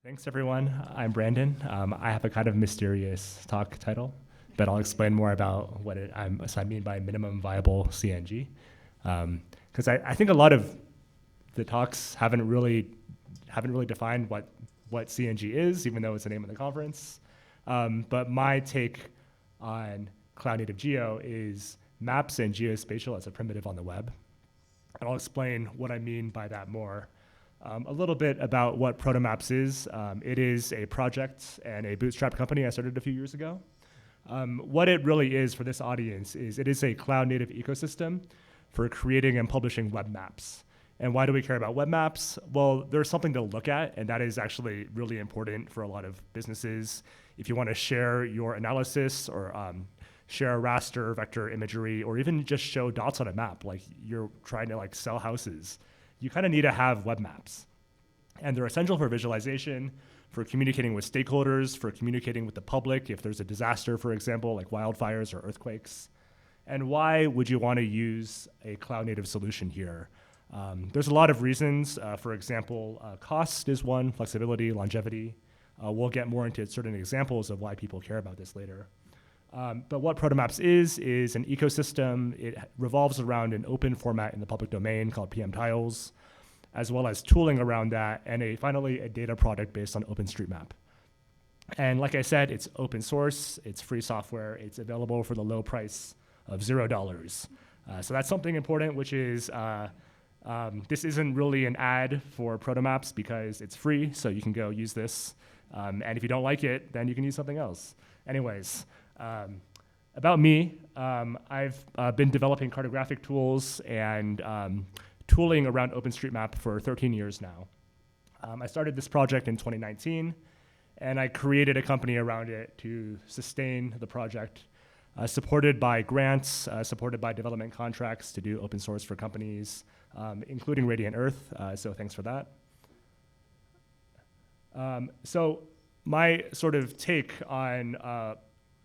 Thanks, everyone. I'm Brandon. I have a kind of mysterious talk title, but I'll explain more about what I mean by minimum viable CNG. Because I think a lot of the talks haven't really defined what CNG is, even though it's the name of the conference. But my take on cloud-native geo is maps and geospatial as a primitive on the web. And I'll explain what I mean by that more. A little bit about what Protomaps is. It is a project and a bootstrap company I started a few years ago. What it really is for this audience is it is a cloud-native ecosystem for creating and publishing web maps. And why do we care about web maps? Well, there's something to look at, and that is actually really important for a lot of businesses. If you want to share your analysis or share a raster, vector imagery, or even just show dots on a map, like you're trying to sell houses, you kind of need to have web maps. And they're essential for visualization, for communicating with stakeholders, for communicating with the public if there's a disaster, for example, like wildfires or earthquakes. And why would you want to use a cloud-native solution here? There's a lot of reasons. For example, cost is one, flexibility, longevity. We'll get more into certain examples of why people care about this later. But what Protomaps is an ecosystem. It revolves around an open format in the public domain called PMTiles, as well as tooling around that, and finally a data product based on OpenStreetMap. And like I said, it's open source, it's free software, it's available for the low price of $0. So that's something important, which is this isn't really an ad for Protomaps because it's free, so you can go use this. And if you don't like it, then you can use something else. Anyways, about me, I've been developing cartographic tools and tooling around OpenStreetMap for 13 years now. I started this project in 2019, and I created a company around it to sustain the project, supported by grants, supported by development contracts to do open source for companies, including Radiant Earth, so thanks for that. So my sort of take on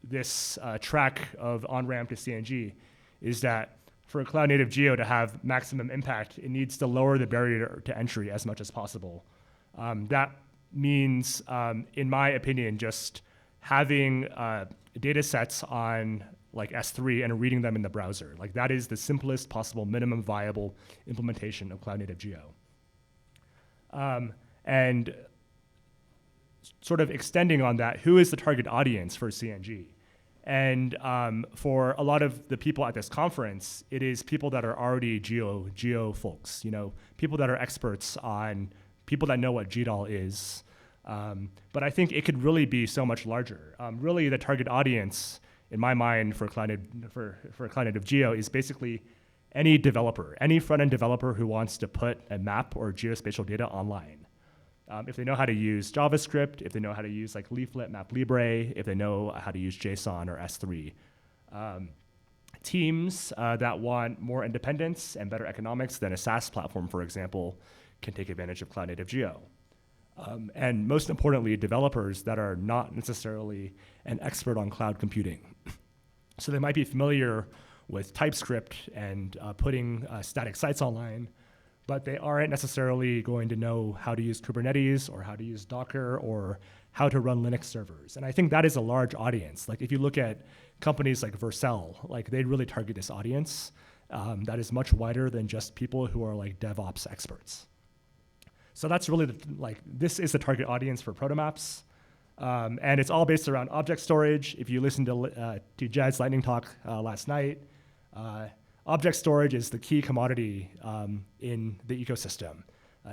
this track of on-ramp to CNG is that for a cloud-native geo to have maximum impact, it needs to lower the barrier to entry as much as possible. That means, in my opinion, just having data sets on like S3 and reading them in the browser. Like that is the simplest possible minimum viable implementation of cloud-native geo. And sort of extending on that, who is the target audience for CNG? And for a lot of the people at this conference, it is people that are already geo folks, people that are experts on, people that know what GDAL is. But I think it could really be so much larger. Really, the target audience, in my mind, for cloud-native geo is basically any developer, any front-end developer who wants to put a map or geospatial data online. If they know how to use JavaScript, if they know how to use like Leaflet, MapLibre, if they know how to use JSON or S3. Teams that want more independence and better economics than a SaaS platform, for example, can take advantage of cloud-native geo. And most importantly, developers that are not necessarily an expert on cloud computing. So they might be familiar with TypeScript and putting static sites online, but they aren't necessarily going to know how to use Kubernetes or how to use Docker or how to run Linux servers. And I think that is a large audience. Like if you look at companies like Vercel, like they really target this audience that is much wider than just people who are like DevOps experts. So that's really this is the target audience for Protomaps. And it's all based around object storage. If you listened to Jed's lightning talk last night, object storage is the key commodity in the ecosystem.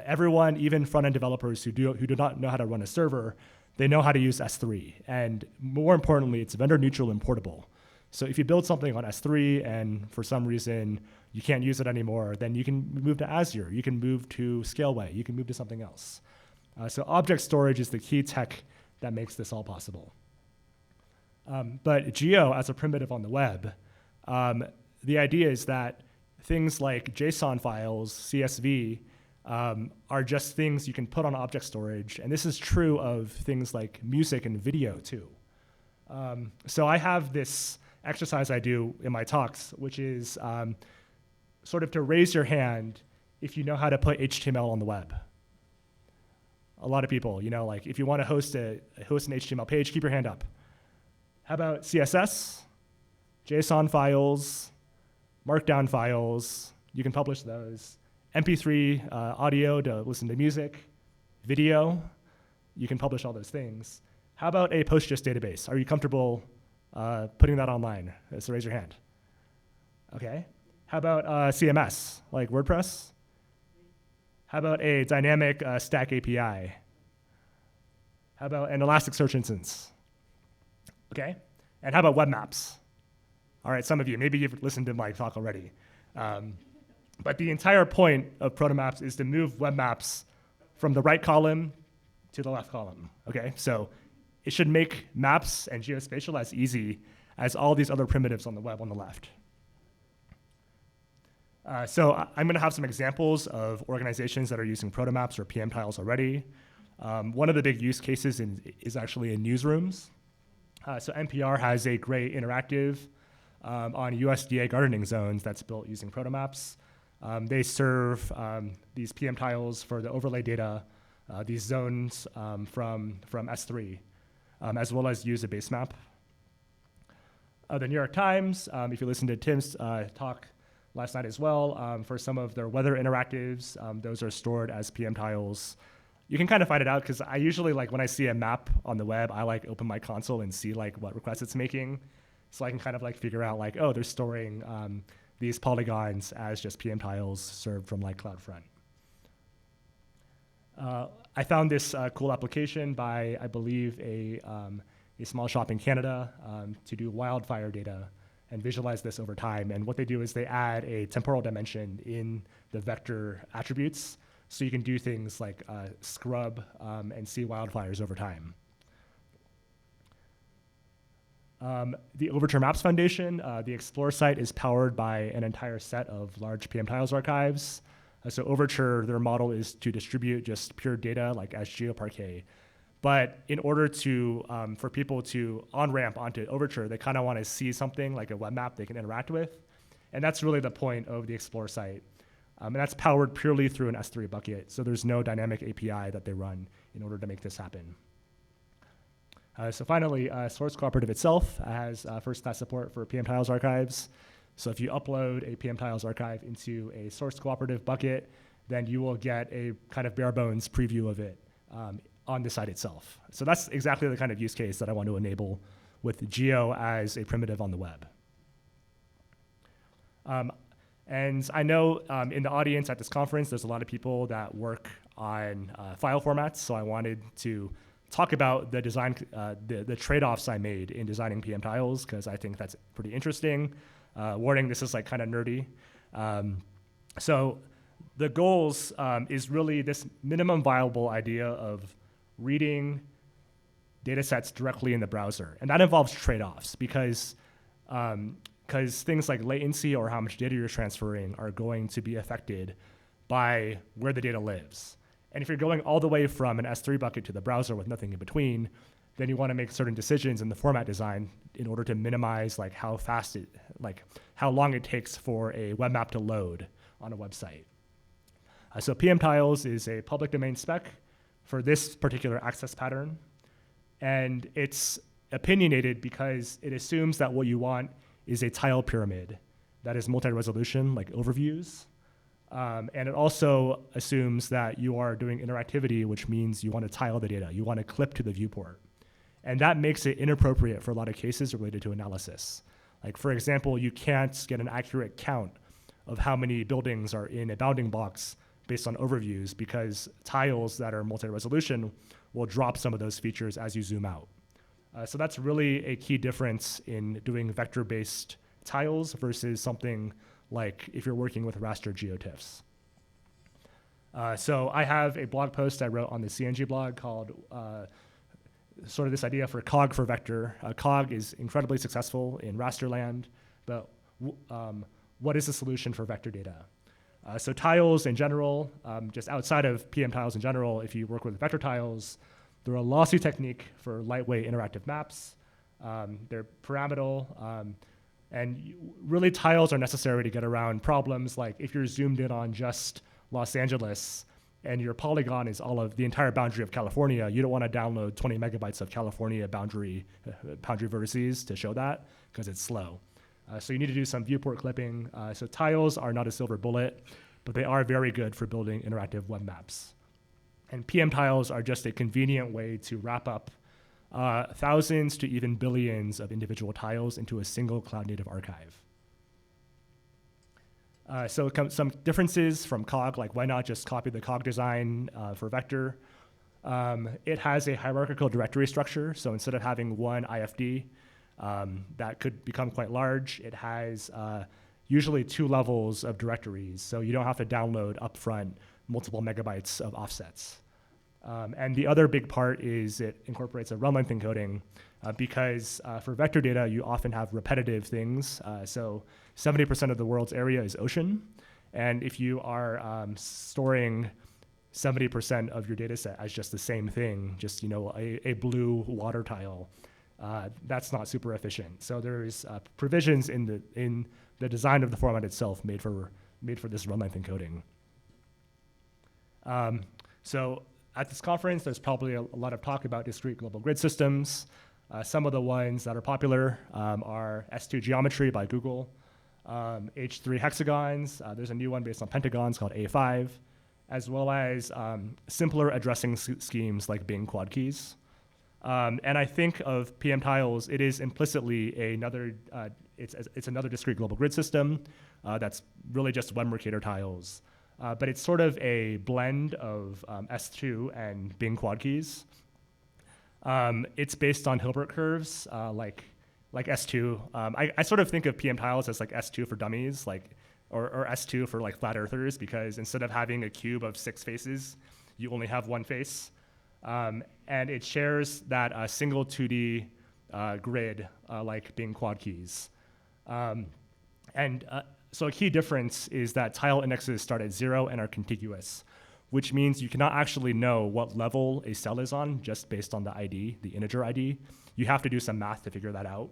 Everyone, even front-end developers who do not know how to run a server, they know how to use S3. And more importantly, it's vendor neutral and portable. So if you build something on S3 and for some reason you can't use it anymore, then you can move to Azure, you can move to Scaleway, you can move to something else. So object storage is the key tech that makes this all possible. But geo as a primitive on the web, the idea is that things like JSON files, CSV, are just things you can put on object storage. And this is true of things like music and video too. So I have this exercise I do in my talks, which is sort of to raise your hand if you know how to put HTML on the web. A lot of people, like if you want to host an HTML page, keep your hand up. How about CSS, JSON files, Markdown files? You can publish those. MP3 audio to listen to music, video. You can publish all those things. How about a Postgres database? Are you comfortable putting that online? So raise your hand. Okay. How about CMS, like WordPress? How about a dynamic stack API? How about an Elasticsearch instance? Okay. And how about web maps? All right, some of you, maybe you've listened to my talk already. But the entire point of Protomaps is to move web maps from the right column to the left column, okay? So it should make maps and geospatial as easy as all these other primitives on the web on the left. So I'm gonna have some examples of organizations that are using Protomaps or PMTiles already. One of the big use cases is actually in newsrooms. So NPR has a great interactive on USDA gardening zones that's built using Protomaps. They serve these PMTiles for the overlay data, these zones from S3, as well as use a base map. The New York Times, if you listen to Tim's talk last night as well, for some of their weather interactives, those are stored as PMTiles. You can kind of find it out because I usually, like when I see a map on the web, I like open my console and see like what requests it's making. So I can kind of like figure out like, oh, they're storing these polygons as just PMTiles served from like CloudFront. I found this cool application by, I believe, a small shop in Canada to do wildfire data and visualize this over time. And what they do is they add a temporal dimension in the vector attributes. So you can do things like scrub and see wildfires over time. The Overture Maps Foundation, the Explore site is powered by an entire set of large PMTiles archives. So Overture, their model is to distribute just pure data like as GeoParquet. But in order to, for people to on-ramp onto Overture, they kind of want to see something like a web map they can interact with. And that's really the point of the Explore site. And that's powered purely through an S3 bucket. So there's no dynamic API that they run in order to make this happen. So finally, Source Cooperative itself has first-class support for PMTiles archives. So if you upload a PMTiles archive into a Source Cooperative bucket, then you will get a kind of bare bones preview of it on the site itself. So that's exactly the kind of use case that I want to enable with Geo as a primitive on the web. And I know in the audience at this conference, there's a lot of people that work on file formats, so I wanted to talk about the design, the trade-offs I made in designing PMTiles, because I think that's pretty interesting. Warning, this is like kind of nerdy. So the goals is really this minimum viable idea of reading data sets directly in the browser. And that involves trade-offs because things like latency or how much data you're transferring are going to be affected by where the data lives. And if you're going all the way from an S3 bucket to the browser with nothing in between, then you want to make certain decisions in the format design in order to minimize like how fast it, like how long it takes for a web map to load on a website. So PMTiles is a public domain spec for this particular access pattern. And it's opinionated because it assumes that what you want is a tile pyramid that is multi-resolution, like overviews. And it also assumes that you are doing interactivity, which means you want to tile the data. You want to clip to the viewport. And that makes it inappropriate for a lot of cases related to analysis. Like, for example, you can't get an accurate count of how many buildings are in a bounding box based on overviews because tiles that are multi-resolution will drop some of those features as you zoom out. So that's really a key difference in doing vector-based tiles versus something like if you're working with raster geotiffs. So I have a blog post I wrote on the CNG blog called sort of this idea for COG for vector. COG is incredibly successful in raster land, but what is the solution for vector data? So tiles in general, just outside of PMTiles in general, if you work with vector tiles, they're a lossy technique for lightweight interactive maps. They're pyramidal, and really tiles are necessary to get around problems like if you're zoomed in on just Los Angeles, and your polygon is all of the entire boundary of California, you don't want to download 20 megabytes of California boundary vertices to show that, because it's slow. So you need to do some viewport clipping. So tiles are not a silver bullet, but they are very good for building interactive web maps. And PMTiles are just a convenient way to wrap up thousands to even billions of individual tiles into a single cloud-native archive. So some differences from COG, like why not just copy the COG design for vector? It has a hierarchical directory structure, so instead of having one IFD that could become quite large, it has usually 2 levels of directories, so you don't have to download upfront multiple megabytes of offsets. And the other big part is it incorporates a run length encoding because for vector data, you often have repetitive things. So 70% of the world's area is ocean. And if you are storing 70% of your data set as just the same thing, just a blue water tile, that's not super efficient. So there's provisions in the design of the format itself made for this run length encoding. So at this conference, there's probably a lot of talk about discrete global grid systems. Some of the ones that are popular are S2 geometry by Google, H3 hexagons. There's a new one based on pentagons called A5, as well as simpler addressing schemes like Bing quad keys. And I think of PMTiles, it is implicitly another, it's another discrete global grid system that's really just one Mercator tiles. But it's sort of a blend of S2 and Bing quad keys. It's based on Hilbert curves, like S2. I sort of think of PMTiles as like S2 for dummies, or S2 for like flat earthers, because instead of having a cube of 6 faces, you only have 1 face. And it shares that single 2D grid like Bing quad keys. So a key difference is that tile indexes start at 0 and are contiguous, which means you cannot actually know what level a cell is on just based on the ID, the integer ID. You have to do some math to figure that out.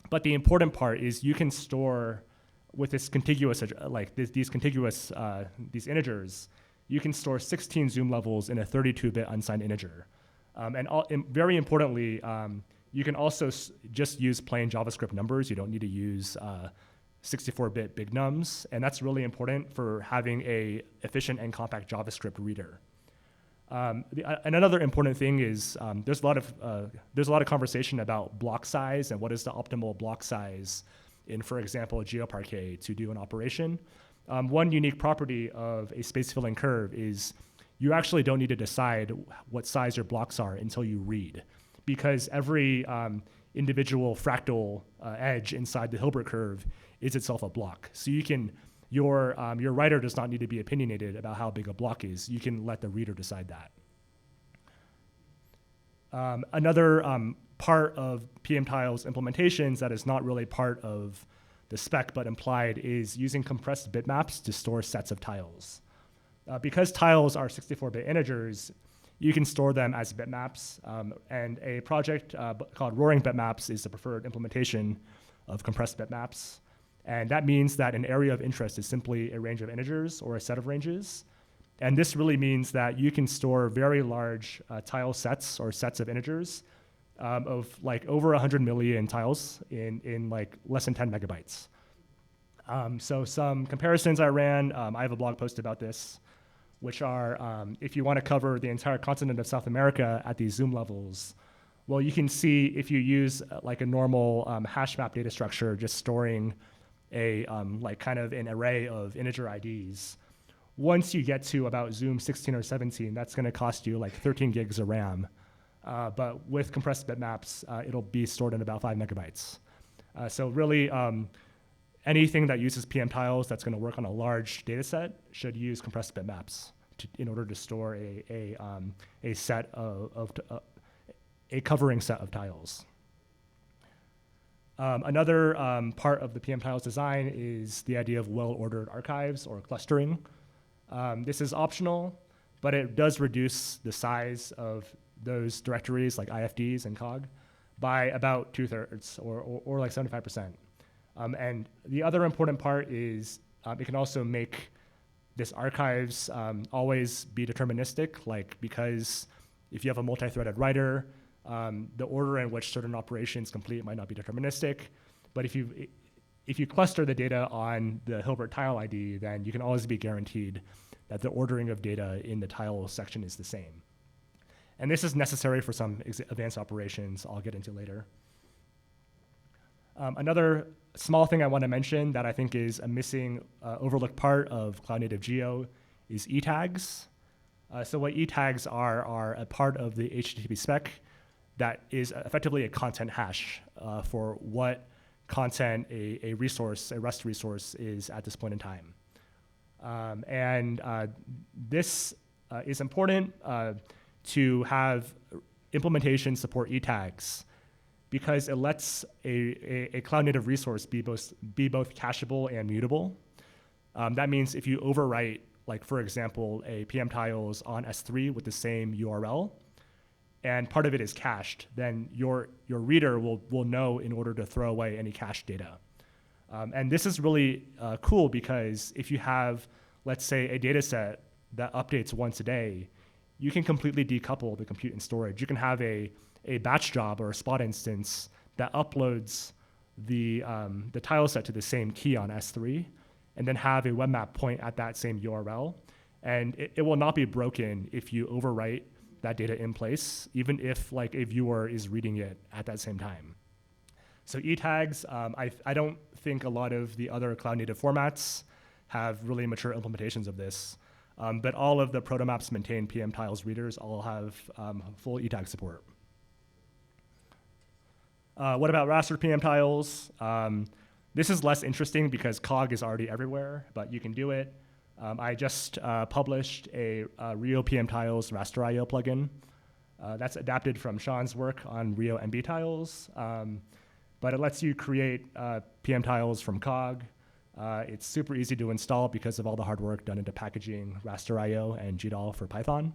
But the important part is you can store with this contiguous, these integers, you can store 16 zoom levels in a 32-bit unsigned integer. And very importantly, you can also just use plain JavaScript numbers. You don't need to use 64-bit big nums, and that's really important for having a efficient and compact JavaScript reader. And another important thing is there's a lot of conversation about block size and what is the optimal block size in, for example, GeoParquet to do an operation. One unique property of a space filling curve is you actually don't need to decide what size your blocks are until you read, because every individual fractal edge inside the Hilbert curve is itself a block. So your writer does not need to be opinionated about how big a block is. You can let the reader decide that. Another part of PMTiles implementations that is not really part of the spec but implied is using compressed bitmaps to store sets of tiles. Because tiles are 64-bit integers, you can store them as bitmaps, and a project called Roaring Bitmaps is the preferred implementation of compressed bitmaps. And that means that an area of interest is simply a range of integers or a set of ranges. And this really means that you can store very large tile sets or sets of integers of like over 100 million tiles in like less than 10 megabytes. So some comparisons I ran, I have a blog post about this, which are if you want to cover the entire continent of South America at these zoom levels, well, you can see if you use like a normal hash map data structure, just storing a like kind of an array of integer IDs. Once you get to about zoom 16 or 17, that's going to cost you like 13 gigs of RAM. But with compressed bitmaps, it'll be stored in about 5 megabytes. So really, anything that uses PMTiles that's going to work on a large data set should use compressed bitmaps in order to store a set of a covering set of tiles. Another part of the PMTiles design is the idea of well-ordered archives or clustering. This is optional, but it does reduce the size of those directories like IFDs and COG by about 2/3 or like 75%. And the other important part is it can also make this archives always be deterministic, like because if you have a multi-threaded writer, the order in which certain operations complete might not be deterministic. But if you cluster the data on the Hilbert tile ID, then you can always be guaranteed that the ordering of data in the tile section is the same. And this is necessary for some advanced operations I'll get into later. Another small thing I want to mention that I think is a missing, overlooked part of Cloud Native Geo is ETags. So what ETags are a part of the HTTP spec that is effectively a content hash for what content a resource, a REST resource, is at this point in time. This is important to have implementation support ETags because it lets a cloud native resource be both cacheable and mutable. That means if you overwrite, like for example, a PMTiles on S3 with the same URL, and part of it is cached, then your reader will know in order to throw away any cached data. And this is really cool because if you have, let's say, a data set that updates once a day, you can completely decouple the compute and storage. You can have a batch job or a spot instance that uploads the tile set to the same key on S3, and then have a web map point at that same URL. And it will not be broken if you overwrite that data in place, even if like a viewer is reading it at that same time. So ETags, I don't think a lot of the other cloud native formats have really mature implementations of this, but all of the Protomaps maintained PMTiles readers all have full ETag support. What about raster PMTiles? This is less interesting because COG is already everywhere, but you can do it. I just published a Rio PMTiles raster IO plugin. That's adapted from Sean's work on Rio MB tiles, but it lets you create PMTiles from COG. It's super easy to install because of all the hard work done into packaging raster IO and GDAL for Python.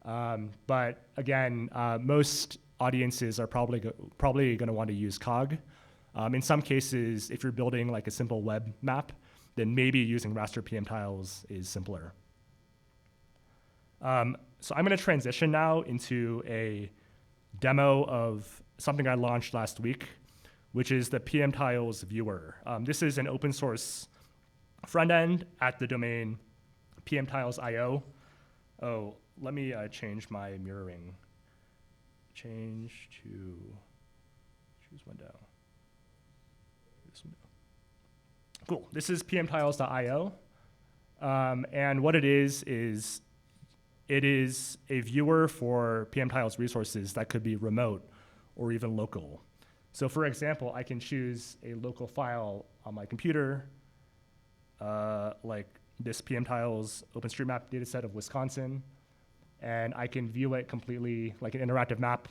But again, most audiences are probably going to want to use COG. In some cases, if you're building like a simple web map, then maybe using raster PMTiles is simpler. So I'm going to transition now into a demo of something I launched last week, which is the PMTiles viewer. This is an open source front end at the domain PMTiles.io. Oh, let me change my mirroring. Change to choose window. This window. Cool. This is PMTiles.io. And what it is it is a viewer for PMTiles resources that could be remote or even local. So for example, I can choose a local file on my computer, like this PMTiles OpenStreetMap dataset of Wisconsin, and I can view it completely like an interactive map,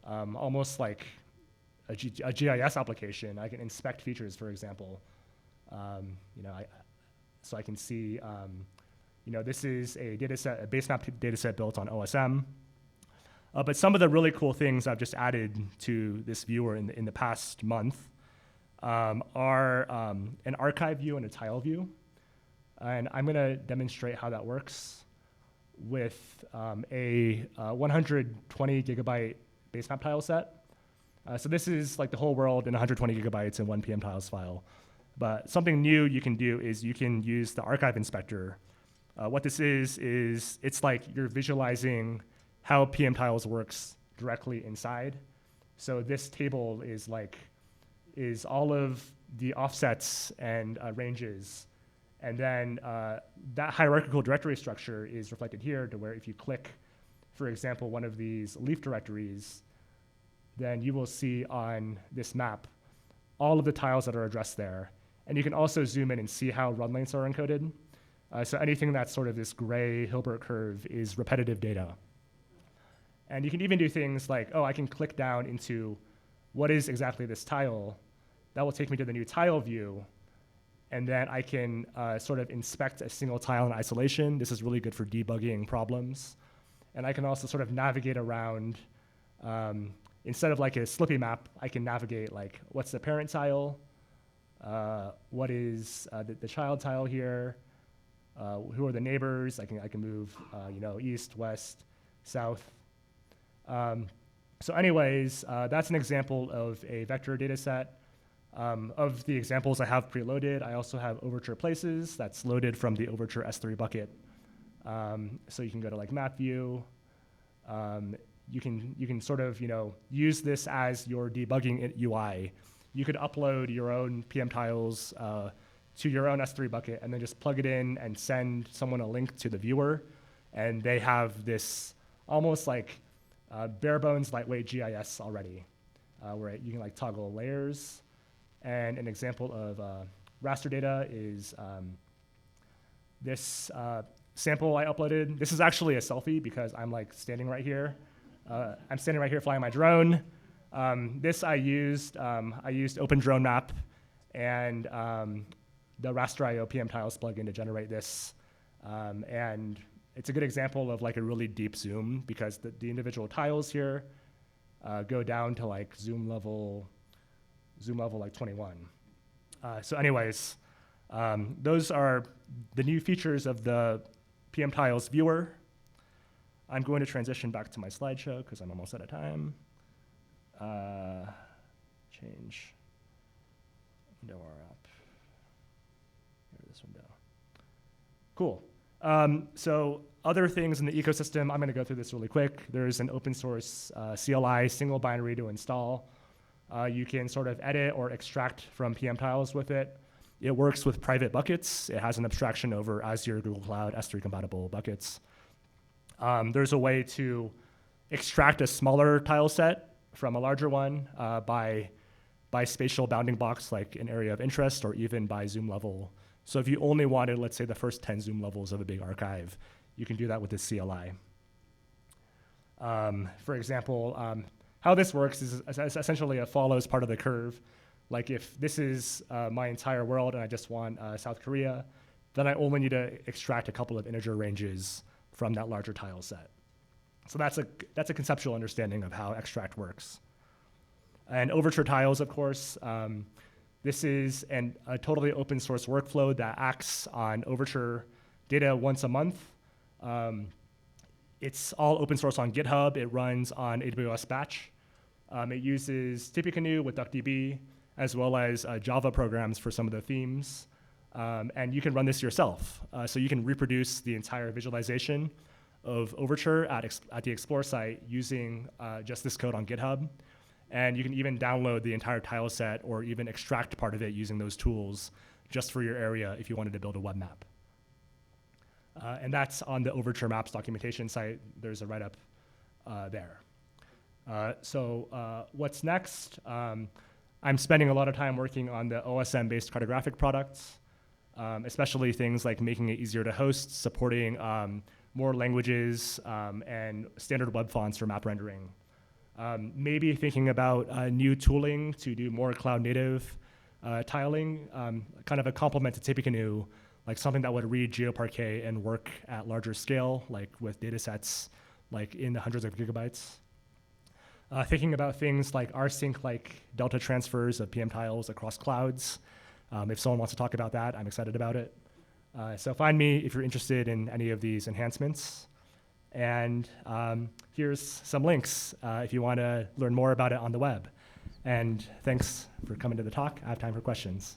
almost like a GIS application. I can inspect features, for example. So I can see, this is a dataset, a base map dataset built on OSM. But some of the really cool things I've just added to this viewer in the past month are an archive view and a tile view. And I'm going to demonstrate how that works with a 120 gigabyte base map tile set. So this is like the whole world in 120 gigabytes in one PMTiles file. But something new you can do is you can use the archive inspector. What this is it's like you're visualizing how PMTiles works directly inside. So this table is all of the offsets and ranges. And then that hierarchical directory structure is reflected here to where if you click, for example, one of these leaf directories, then you will see on this map all of the tiles that are addressed there. And you can also zoom in and see how run lengths are encoded. So anything that's sort of this gray Hilbert curve is repetitive data. And you can even do things like, I can click down into what is exactly this tile. That will take me to the new tile view. And then I can sort of inspect a single tile in isolation. This is really good for debugging problems. And I can also sort of navigate around. Instead of like a Slippy map, I can navigate like, what's the parent tile? What is the child tile here? Who are the neighbors? I can move, east, west, south. So anyways, that's an example of a vector data set. Of the examples I have preloaded, I also have Overture Places that's loaded from the Overture S3 bucket. So you can go to like map view. You can sort of use this as your debugging UI. You could upload your own PMTiles to your own S3 bucket and then just plug it in and send someone a link to the viewer, and they have this almost like bare bones lightweight GIS already, where you can like toggle layers. And an example of raster data is this sample I uploaded. This is actually a selfie because I'm like standing right here. I'm standing right here flying my drone. This I used OpenDroneMap and the raster.io PMTiles plugin to generate this. And it's a good example of like a really deep zoom because the individual tiles here go down to like zoom level like 21. So anyways, those are the new features of the PMTiles viewer. I'm going to transition back to my slideshow because I'm almost out of time. Change window or app. Here, this window. Cool. So other things in the ecosystem, I'm going to go through this really quick. There's an open source CLI, single binary to install. You can sort of edit or extract from PMTiles with it. It works with private buckets. It has an abstraction over Azure, Google Cloud, S3 compatible buckets. There's a way to extract a smaller tile set from a larger one by spatial bounding box, like an area of interest, or even by zoom level. So if you only wanted, let's say, the first 10 zoom levels of a big archive, you can do that with the CLI. For example, how this works is essentially a follows part of the curve. Like if this is my entire world and I just want South Korea, then I only need to extract a couple of integer ranges from that larger tile set. So that's a conceptual understanding of how extract works. And Overture Tiles, of course, this is a totally open source workflow that acts on Overture data once a month. It's all open source on GitHub. It runs on AWS Batch. It uses Tippecanoe with DuckDB, as well as Java programs for some of the themes. And you can run this yourself. So you can reproduce the entire visualization of Overture at the Explore site using just this code on GitHub. And you can even download the entire tile set or even extract part of it using those tools just for your area if you wanted to build a web map. And that's on the Overture Maps documentation site. There's a write-up there. So what's next? I'm spending a lot of time working on the OSM-based cartographic products, especially things like making it easier to host, supporting more languages, and standard web fonts for map rendering. Maybe thinking about new tooling to do more cloud-native tiling, kind of a complement to Tippecanoe, like something that would read GeoParquet and work at larger scale, like with data sets like in the hundreds of gigabytes. Thinking about things like rsync, like delta transfers of PMTiles across clouds. If someone wants to talk about that, I'm excited about it. So find me if you're interested in any of these enhancements. And here's some links if you want to learn more about it on the web. And thanks for coming to the talk. I have time for questions.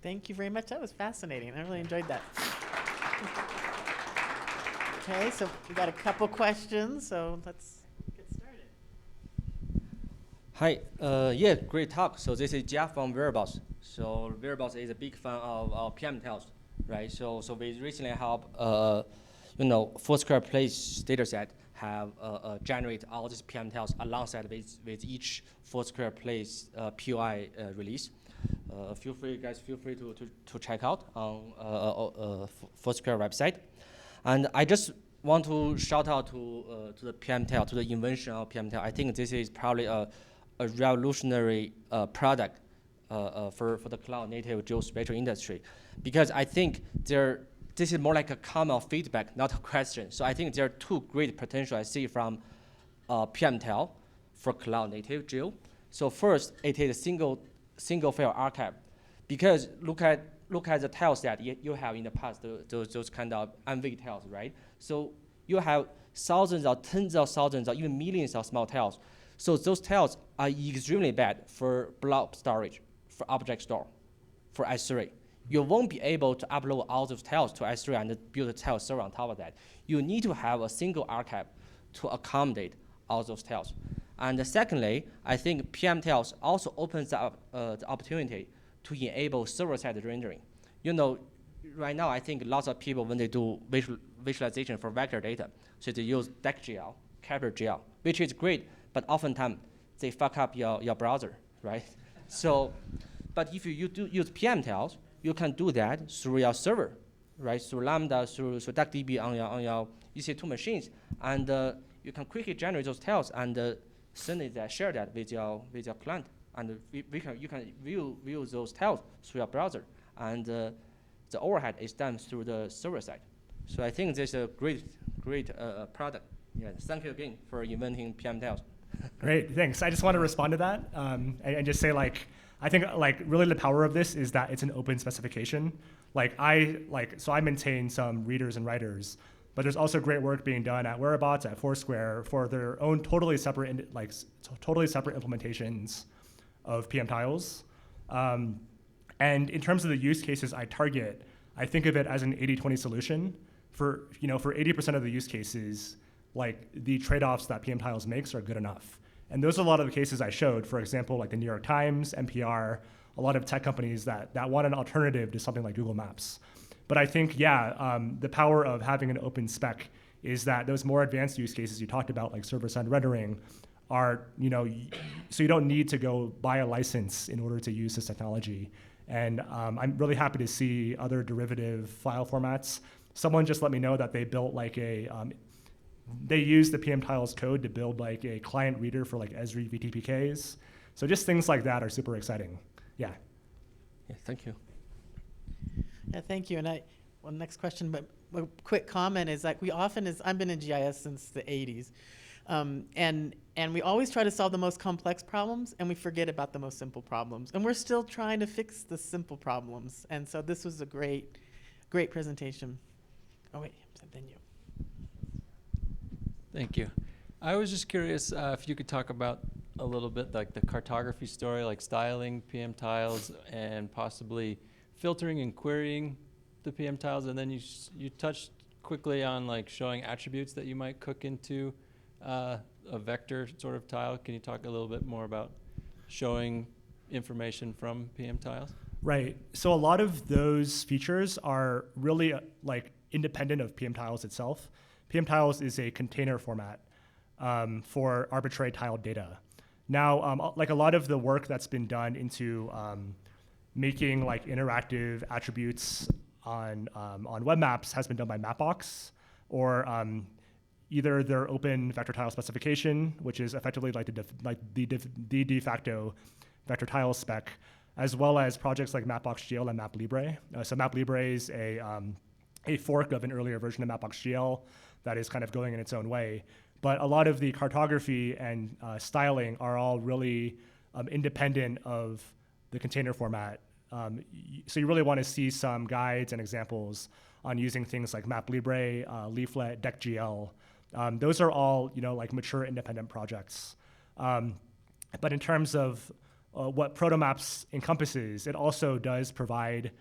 Thank you very much. That was fascinating. I really enjoyed that. Okay, so we got a couple questions, so let's get started. Hi, yeah, great talk. So this is Jeff from Variables. So Variables is a big fan of PMTiles, right? So we recently help, Foursquare Place dataset have generate all these PMTiles alongside with each Foursquare Place POI release. Feel free to check out on Foursquare website. And I just want to shout out to the PMTile, to the invention of PMTile. I think this is probably a revolutionary product for the cloud-native geospatial industry, because I think this is more like a comment of feedback, not a question. So I think there are two great potential I see from PMTile for cloud-native geo. So first, it is a single file archive, because look at look at the tiles that you have in the past, those kind of unweighted tiles, right? So you have thousands or tens of thousands or even millions of small tiles. So those tiles are extremely bad for blob storage, for object store, for S3. You won't be able to upload all those tiles to S3 and build a tile server on top of that. You need to have a single archive to accommodate all those tiles. And secondly, I think PMTiles also opens up the opportunity to enable server-side rendering. You know, right now I think lots of people, when they do visualization for vector data, so they use DeckGL, CaptureGL, which is great, but oftentimes they fuck up your browser, right? So, but if you do use PMTiles, you can do that through your server, right? Through Lambda, through DuckDB on your EC2 machines, and you can quickly generate those tiles and send it, share that with your client, and you can view those tiles through your browser, and the overhead is done through the server side. So I think this is a great product. Yeah, thank you again for inventing PMTiles. Great, thanks. I just want to respond to that and just say, like, I think really the power of this is that it's an open specification. So I maintain some readers and writers, but there's also great work being done at Whereabouts, at Foursquare, for their own totally separate implementations of PMTiles. And in terms of the use cases I target, I think of it as an 80-20 solution. For 80% of the use cases, like the trade-offs that PMTiles makes are good enough. And those are a lot of the cases I showed. For example, like the New York Times, NPR, a lot of tech companies that want an alternative to something like Google Maps. But I think, the power of having an open spec is that those more advanced use cases you talked about, like server-side rendering, are, so you don't need to go buy a license in order to use this technology. And I'm really happy to see other derivative file formats. Someone just let me know that they built like they used the PMTiles code to build like a client reader for like Esri VTPKs. So just things like that are super exciting. Yeah. Yeah, thank you. Yeah, thank you. And next question, but a quick comment is like I've been in GIS since the 80s. And we always try to solve the most complex problems, and we forget about the most simple problems. And we're still trying to fix the simple problems. And so this was a great presentation. Oh, wait, then you. Thank you. I was just curious if you could talk about a little bit like the cartography story, like styling PMTiles and possibly filtering and querying the PMTiles. And then you touched quickly on like showing attributes that you might cook into a vector sort of tile. Can you talk a little bit more about showing information from PMTiles? Right. So a lot of those features are really independent of PMTiles itself. PMTiles is a container format for arbitrary tiled data. Now, a lot of the work that's been done into making interactive attributes on web maps has been done by Mapbox, or either their open vector tile specification, which is effectively the de facto vector tile spec, as well as projects like Mapbox.gl and MapLibre. So MapLibre is a fork of an earlier version of Mapbox.gl that is kind of going in its own way. But a lot of the cartography and styling are all really independent of the container format. So you really want to see some guides and examples on using things like MapLibre, Leaflet, DeckGL. Those are all mature independent projects. But in terms of what Protomaps encompasses, it also does provide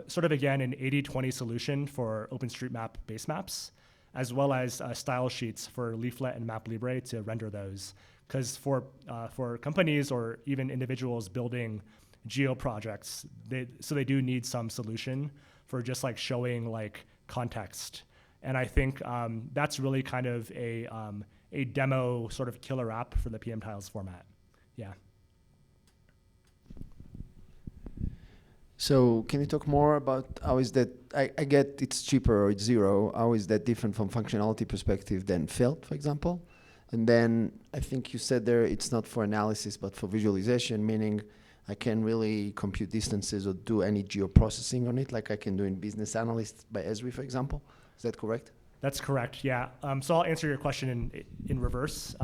sort of, again, an 80-20 solution for OpenStreetMap base maps, as well as style sheets for Leaflet and MapLibre to render those. Because for companies or even individuals building geo projects, they do need some solution for just showing context. And I think that's really kind of a demo sort of killer app for the PMTiles format. Yeah. So can you talk more about how is that, I get it's cheaper or it's zero, how is that different from functionality perspective than Felt, for example? And then I think you said there it's not for analysis but for visualization, meaning I can really compute distances or do any geoprocessing on it like I can do in Business Analyst by Esri, for example. Is that correct? That's correct, yeah. So I'll answer your question in reverse.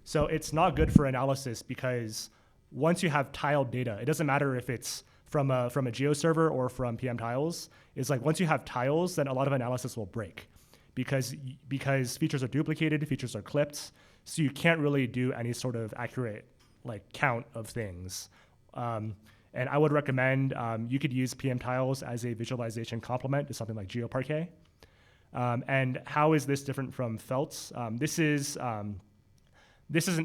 So it's not good for analysis because once you have tiled data, it doesn't matter if it's from a GeoServer or from PMTiles is like once you have tiles, then a lot of analysis will break because features are duplicated, features are clipped, so you can't really do any sort of accurate like count of things. And I would recommend you could use PMTiles as a visualization complement to something like GeoParquet. And how is this different from Felt? This is an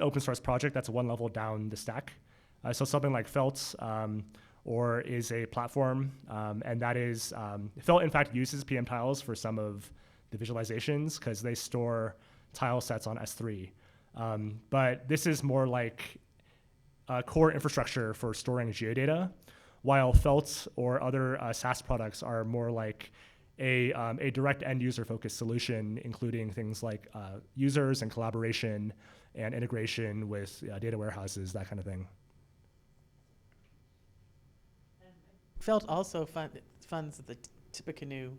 open source project that's one level down the stack. So something like Felt or is a platform, and that is, Felt in fact uses PMTiles for some of the visualizations because they store tile sets on S3. But this is more like core infrastructure for storing geodata, while Felt or other SaaS products are more like a direct end user focused solution, including things like users and collaboration and integration with data warehouses, that kind of thing. Felt also funds the Tippecanoe.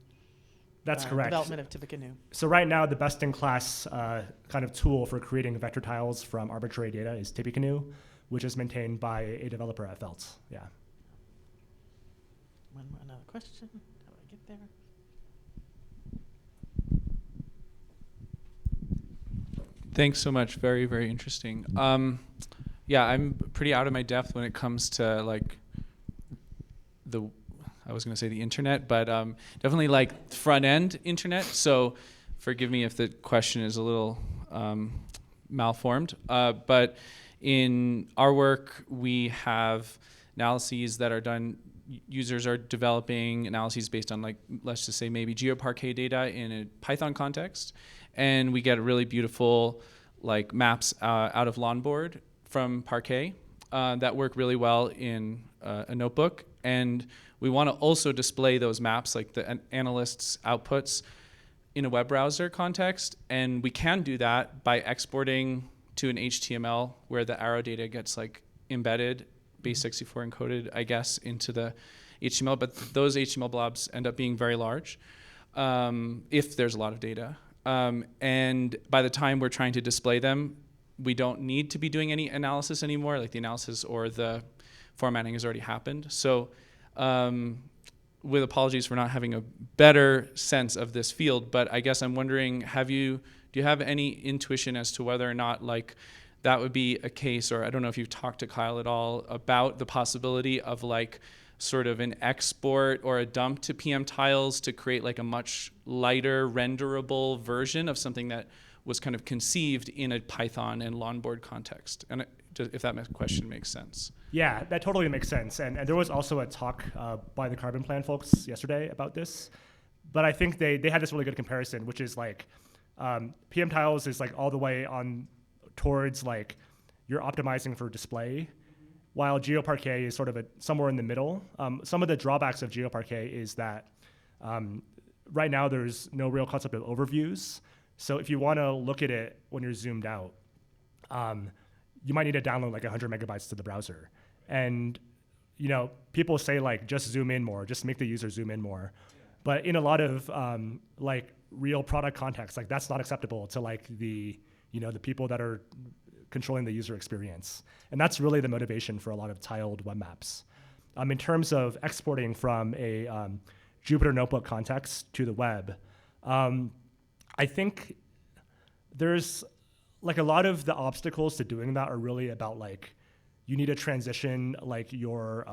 That's correct. Development of Tippecanoe. So right now, the best-in-class kind of tool for creating vector tiles from arbitrary data is Tippecanoe, which is maintained by a developer at Felt. Yeah. Another question. How do I get there? Thanks so much. Very, very interesting. Yeah, I'm pretty out of my depth when it comes to like I was going to say the internet, but definitely like front end internet. So forgive me if the question is a little malformed. But in our work, we have analyses that are done. Users are developing analyses based on like, let's just say maybe GeoParquet data in a Python context. And we get really beautiful like maps out of Lawnboard from Parquet that work really well in a notebook. And we want to also display those maps, like the analyst's outputs, in a web browser context. And we can do that by exporting to an HTML where the arrow data gets like embedded, base64 encoded, I guess, into the HTML. But those HTML blobs end up being very large if there's a lot of data. And by the time we're trying to display them, we don't need to be doing any analysis anymore. Like the analysis or the formatting has already happened. So with apologies for not having a better sense of this field, but I guess I'm wondering, do you have any intuition as to whether or not like that would be a case, or I don't know if you've talked to Kyle at all about the possibility of like sort of an export or a dump to PMTiles to create like a much lighter renderable version of something that was kind of conceived in a Python and Lawnboard context, and if that question makes sense. Yeah, that totally makes sense. And there was also a talk by the Carbon Plan folks yesterday about this. But I think they had this really good comparison, which is like PMTiles is like all the way on towards like you're optimizing for display, while GeoParquet is sort of somewhere in the middle. Some of the drawbacks of GeoParquet is that right now there's no real concept of overviews. So if you want to look at it when you're zoomed out, you might need to download like 100 megabytes to the browser. And you know, people say like just zoom in more, just make the user zoom in more. But in a lot of like real product context, like that's not acceptable to like the people that are controlling the user experience. And that's really the motivation for a lot of tiled web maps. In terms of exporting from a Jupyter Notebook context to the web, I think there's like a lot of the obstacles to doing that are really about like you need to transition like your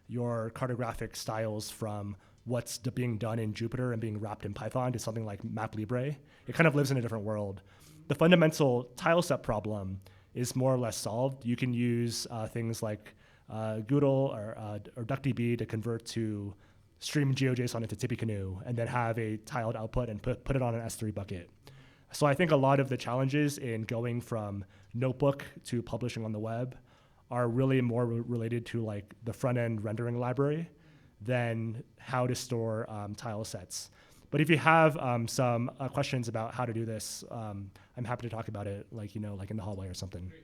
cartographic styles from what's being done in Jupyter and being wrapped in Python to something like MapLibre. It kind of lives in a different world. The fundamental tile set problem is more or less solved. You can use things like Google or DuckDB to convert to stream GeoJSON into Tippecanoe and then have a tiled output and put it on an S3 bucket. So I think a lot of the challenges in going from notebook to publishing on the web are really more related to like the front end rendering library than how to store tile sets. But if you have some questions about how to do this, I'm happy to talk about it, like in the hallway or something. Great.